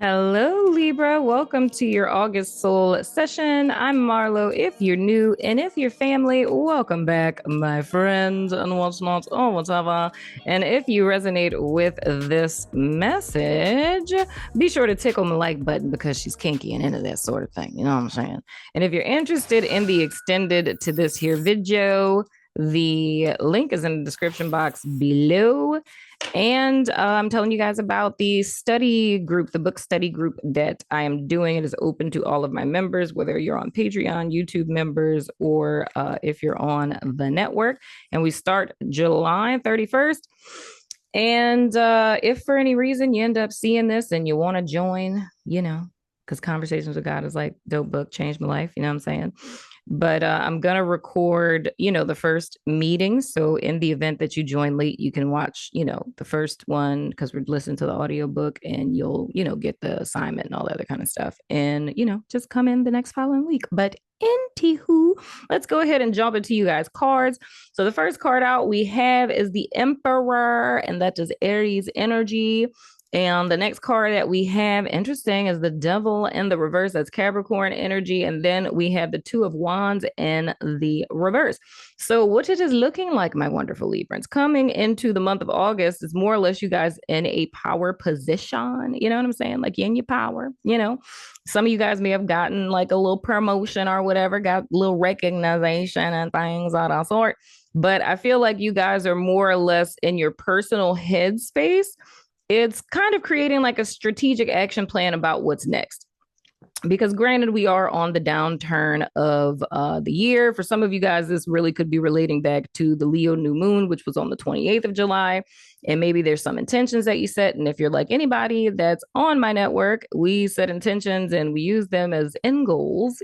Hello, Libra. Welcome to your August Soul session. I'm Marlo. If you're new and if you're family, welcome back, my friend, and what's not, oh, whatever. And if you resonate with this message, be sure to tickle the like button because she's kinky and into that sort of thing. You know what I'm saying? And if you're interested in the extended to this here video, the link is in the description box below. And I'm telling you guys about the study group, the book study group that I am doing. It is open to all of my members, whether you're on Patreon, YouTube members, or if you're on the network. And we start July 31st. And if for any reason you end up seeing this and you want to join, because Conversations with God is like dope book, changed my life. You know what I'm saying? But I'm going to record, the first meeting. So in the event that you join late, you can watch, the first one because we're listening to the audiobook and you'll, get the assignment and all that other kind of stuff. And, just come in the next following week. But anywho, let's go ahead and jump into you guys' cards. So the first card out we have is the Emperor, and that is Aries energy. And the next card that we have, interesting, is the Devil in the reverse. That's Capricorn energy. And then we have the Two of Wands in the reverse. So what it is looking like, my wonderful Librans, coming into the month of August is more or less you guys in a power position. You know what I'm saying? Like in your power, Some of you guys may have gotten like a little promotion or whatever, got a little recognition and things of that sort. But I feel like you guys are more or less in your personal headspace. It's kind of creating like a strategic action plan about what's next. Because granted, we are on the downturn of the year. For some of you guys, this really could be relating back to the Leo new moon, which was on the 28th of July. And maybe there's some intentions that you set. And if you're like anybody that's on my network, we set intentions and we use them as end goals,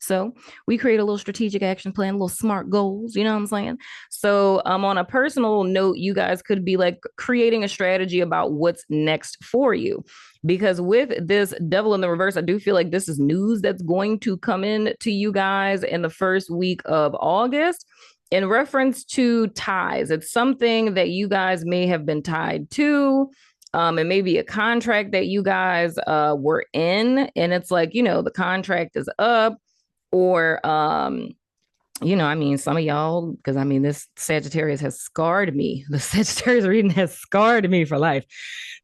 So we create a little strategic action plan, little smart goals, you know what I'm saying? So on a personal note, you guys could be like creating a strategy about what's next for you. Because with this Devil in the reverse, I do feel like this is news that's going to come in to you guys in the first week of August in reference to ties. It's something that you guys may have been tied to. It may be a contract that you guys were in, and it's like, the contract is up, or some of y'all, because this Sagittarius has scarred me. The Sagittarius reading has scarred me for life.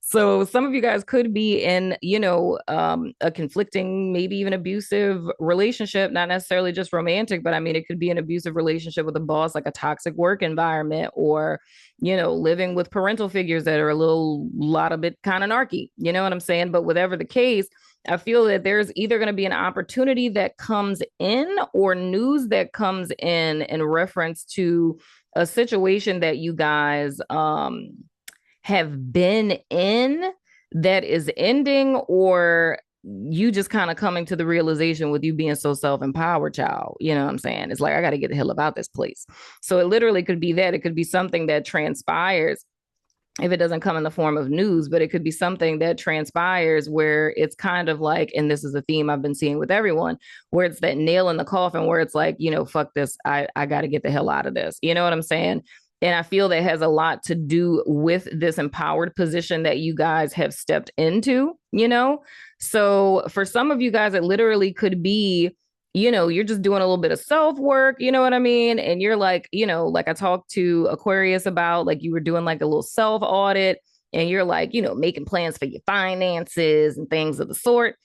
So some of you guys could be in, a conflicting, maybe even abusive relationship, not necessarily just romantic, but it could be an abusive relationship with a boss, like a toxic work environment, or, living with parental figures that are a lot of bit kind of narky. You know what I'm saying? But whatever the case, I feel that there's either going to be an opportunity that comes in or news that comes in reference to a situation that you guys have been in that is ending, or you just kind of coming to the realization with you being so self-empowered, child. You know what I'm saying? It's like, I got to get the hell about this place. So it literally could be that. It could be something that transpires if it doesn't come in the form of news, but it could be something that transpires where it's kind of like, and this is a theme I've been seeing with everyone, where it's that nail in the coffin, where it's like, fuck this. I got to get the hell out of this. You know what I'm saying? And I feel that has a lot to do with this empowered position that you guys have stepped into, So for some of you guys, it literally could be, you're just doing a little bit of self work, you know what I mean? And you're like, like I talked to Aquarius about, like you were doing like a little self audit and you're like, making plans for your finances and things of the sort,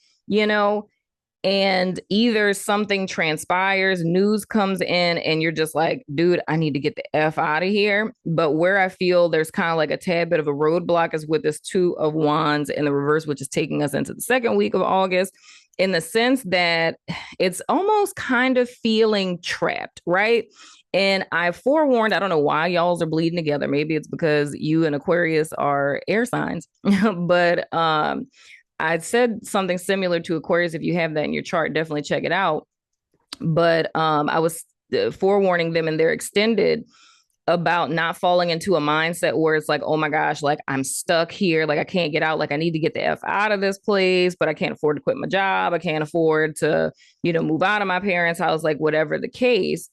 and either something transpires, news comes in, and you're just like, dude, I need to get the F out of here. But where I feel there's kind of like a tad bit of a roadblock is with this Two of Wands in the reverse, which is taking us into the second week of August, in the sense that it's almost kind of feeling trapped, right? And I forewarned, I don't know why y'all are bleeding together. Maybe it's because you and Aquarius are air signs, but I said something similar to Aquarius. If you have that in your chart, definitely check it out. But I was forewarning them in their extended about not falling into a mindset where it's like, oh my gosh, like I'm stuck here. Like I can't get out. Like I need to get the F out of this place, but I can't afford to quit my job. I can't afford to, move out of my parents' house, like whatever the case,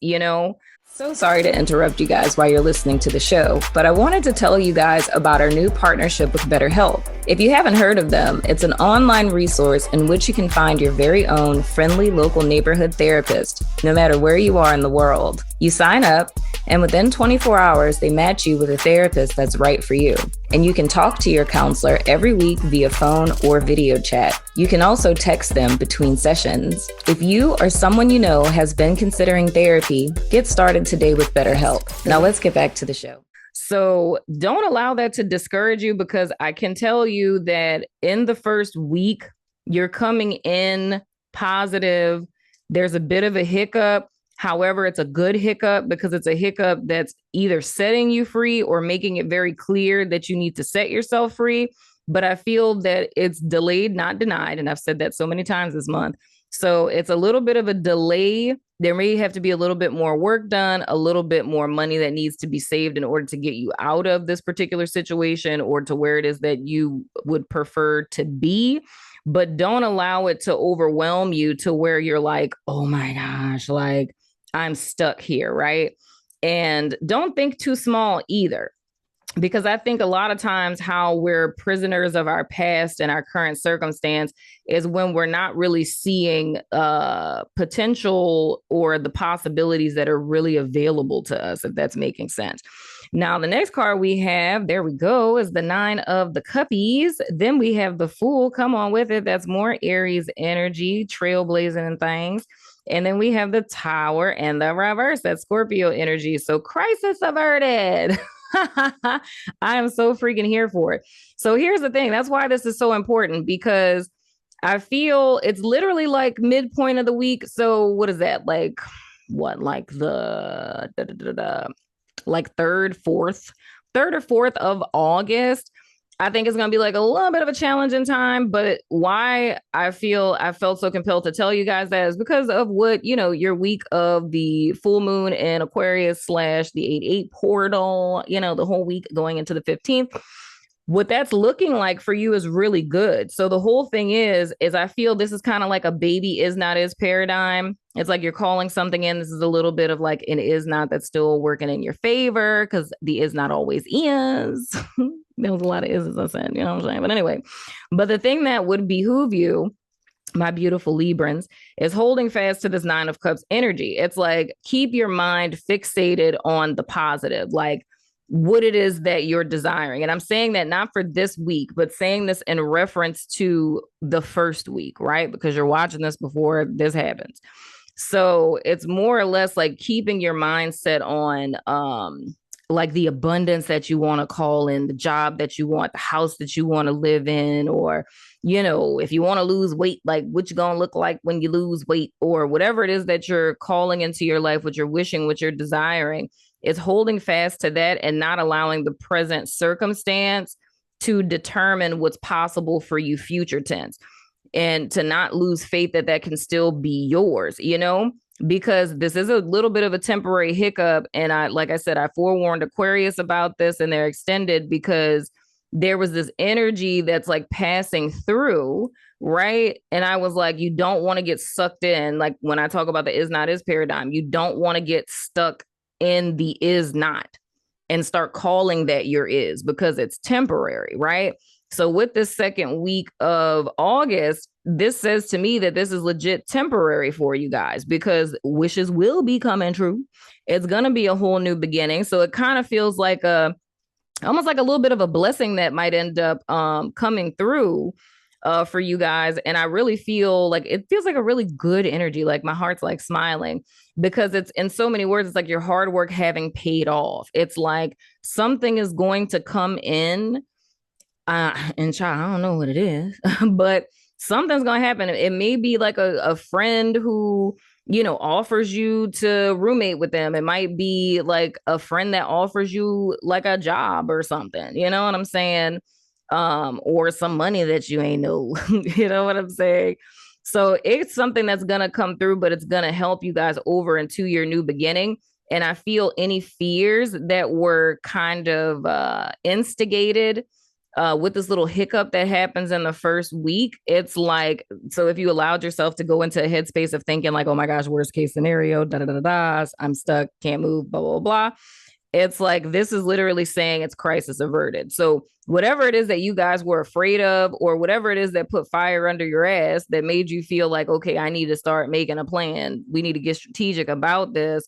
So sorry to interrupt you guys while you're listening to the show, but I wanted to tell you guys about our new partnership with BetterHelp. If you haven't heard of them, it's an online resource in which you can find your very own friendly local neighborhood therapist, no matter where you are in the world. You sign up, and within 24 hours, they match you with a therapist that's right for you. And you can talk to your counselor every week via phone or video chat. You can also text them between sessions. If you or someone you know has been considering therapy, get started today with BetterHelp. Now let's get back to the show. So don't allow that to discourage you, because I can tell you that in the first week, you're coming in positive. There's a bit of a hiccup. However, it's a good hiccup because it's a hiccup that's either setting you free or making it very clear that you need to set yourself free. But I feel that it's delayed, not denied. And I've said that so many times this month. So it's a little bit of a delay. There may have to be a little bit more work done, a little bit more money that needs to be saved in order to get you out of this particular situation or to where it is that you would prefer to be. But don't allow it to overwhelm you to where you're like, oh my gosh, like I'm stuck here, right? And don't think too small either, because I think a lot of times how we're prisoners of our past and our current circumstance is when we're not really seeing potential or the possibilities that are really available to us, if that's making sense. Now, the next card we have, there we go, is the 9 of the Cuppies. Then we have the Fool. Come on with it. That's more Aries energy, trailblazing and things. And then we have the Tower and the reverse, that's Scorpio energy. So crisis averted. I am so freaking here for it. So here's the thing. That's why this is so important, because I feel it's literally like midpoint of the week. So what is that? Like what? Like the like third or fourth of August. I think it's going to be like a little bit of a challenging time, but why I felt so compelled to tell you guys that is because of what, your week of the full moon in Aquarius / the 8/8 portal, the whole week going into the 15th. What that's looking like for you is really good. So the whole thing is I feel this is kind of like a baby is not is paradigm. It's like you're calling something in. This is a little bit of like an is not that's still working in your favor, because the is not always is. There was a lot of is's I said, you know what I'm saying? But anyway, but the thing that would behoove you, my beautiful Librans, is holding fast to this 9 of Cups energy. It's like, keep your mind fixated on the positive, like what it is that you're desiring. And I'm saying that not for this week, but saying this in reference to the first week, right? Because you're watching this before this happens. So it's more or less like keeping your mindset on, like the abundance that you want to call in, the job that you want, the house that you want to live in, or, if you want to lose weight, like what you going to look like when you lose weight, or whatever it is that you're calling into your life, what you're wishing, what you're desiring. It's holding fast to that and not allowing the present circumstance to determine what's possible for you future tense, and to not lose faith that that can still be yours, because this is a little bit of a temporary hiccup. And like I said, I forewarned Aquarius about this, and they're extended because there was this energy that's like passing through, right? And I was like, you don't want to get sucked in. Like when I talk about the is not is paradigm, you don't want to get stuck in the is not and start calling that your is, because it's temporary, right? So with this second week of August, this says to me that this is legit temporary for you guys, because wishes will be coming true. It's going to be a whole new beginning. So it kind of feels like almost like a little bit of a blessing that might end up coming through for you guys. And I really feel like it feels like a really good energy. Like my heart's like smiling, because it's in so many words, it's like your hard work having paid off. It's like something is going to come in. And child, I don't know what it is, but something's going to happen. It may be like a friend who, offers you to roommate with them. It might be like a friend that offers you like a job or something, you know what I'm saying? Or some money that you ain't know, you know what I'm saying? So it's something that's going to come through, but it's going to help you guys over into your new beginning. And I feel any fears that were kind of instigated with this little hiccup that happens in the first week, it's like, so if you allowed yourself to go into a headspace of thinking like, oh my gosh, worst case scenario, da da da da, I'm stuck, can't move, blah, blah, blah. It's like, this is literally saying it's crisis averted. So whatever it is that you guys were afraid of, or whatever it is that put fire under your ass that made you feel like, okay, I need to start making a plan. We need to get strategic about this.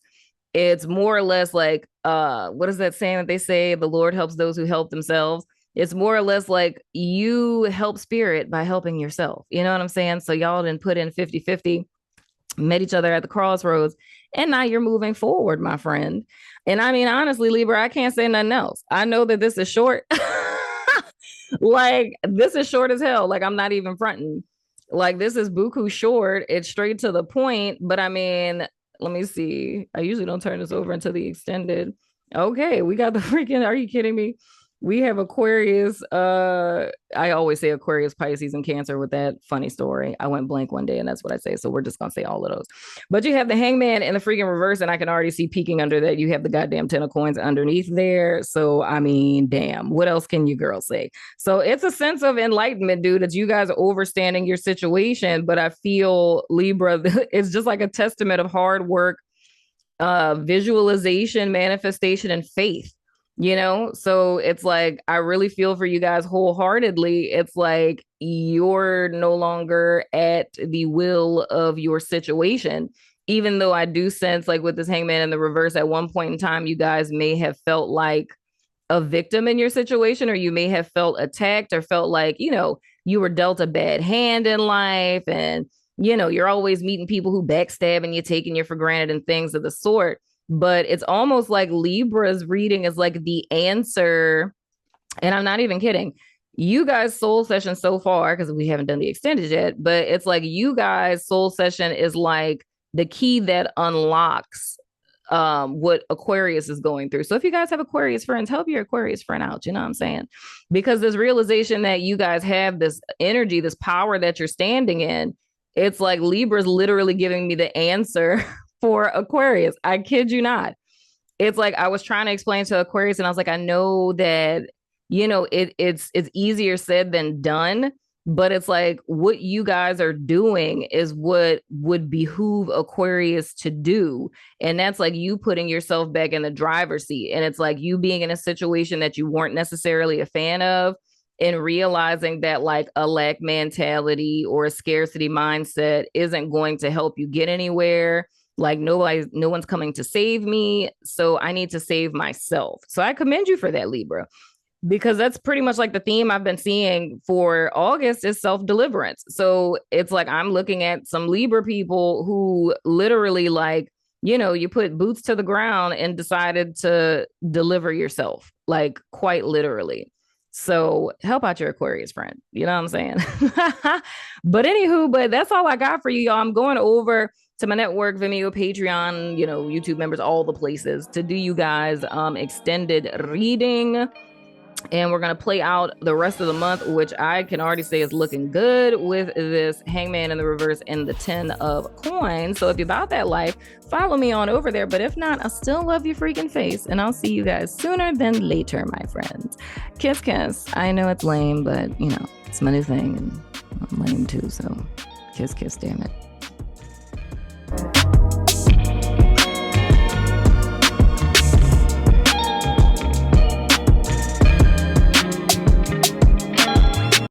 It's more or less like, what is that saying that they say? The Lord helps those who help themselves. It's more or less like you help spirit by helping yourself. You know what I'm saying? So y'all didn't put in 50-50, met each other at the crossroads, and now you're moving forward, my friend. And I mean, honestly, Libra, I can't say nothing else. I know that this is short. Like, this is short as hell. Like, I'm not even fronting. Like, this is buku short. It's straight to the point. But I mean, let me see. I usually don't turn this over into the extended. Okay, we got the freaking, are you kidding me? We have Aquarius. I always say Aquarius, Pisces, and Cancer with that funny story. I went blank one day, and that's what I say. So we're just gonna say all of those. But you have the Hangman in the freaking reverse, and I can already see peeking under that. You have the goddamn 10 of coins underneath there. So I mean, damn, what else can you girls say? So it's a sense of enlightenment, dude. That you guys are overstanding your situation, but I feel Libra, it's just like a testament of hard work, visualization, manifestation, and faith. So it's like, I really feel for you guys wholeheartedly. It's like you're no longer at the will of your situation, even though I do sense, like with this Hangman in the reverse, at one point in time, you guys may have felt like a victim in your situation, or you may have felt attacked, or felt like, you were dealt a bad hand in life. And, you're always meeting people who backstab and you're taking you for granted and things of the sort. But it's almost like Libra's reading is like the answer. And I'm not even kidding. You guys' soul session so far, because we haven't done the extended yet, but it's like you guys' soul session is like the key that unlocks what Aquarius is going through. So if you guys have Aquarius friends, help your Aquarius friend out. You know what I'm saying? Because this realization that you guys have this energy, this power that you're standing in, it's like Libra's literally giving me the answer for Aquarius. I kid you not. It's like I was trying to explain to Aquarius, and I was like, I know that, it's easier said than done, but it's like what you guys are doing is what would behoove Aquarius to do. And that's like you putting yourself back in the driver's seat. And it's like you being in a situation that you weren't necessarily a fan of, and realizing that like a lack mentality or a scarcity mindset isn't going to help you get anywhere. Like no one's coming to save me. So I need to save myself. So I commend you for that, Libra, because that's pretty much like the theme I've been seeing for August is self-deliverance. So it's like I'm looking at some Libra people who literally like, you put boots to the ground and decided to deliver yourself, like quite literally. So help out your Aquarius friend. You know what I'm saying? But that's all I got for you, y'all. I'm going over to my network, Vimeo, Patreon, YouTube members, all the places to do you guys extended reading. And we're going to play out the rest of the month, which I can already say is looking good with this Hangman in the reverse and the 10 of coins. So if you're about that life, follow me on over there. But if not, I'll still love your freaking face. And I'll see you guys sooner than later, my friends. Kiss, kiss. I know it's lame, but, it's my new thing. And I'm lame too. So kiss, kiss, damn it.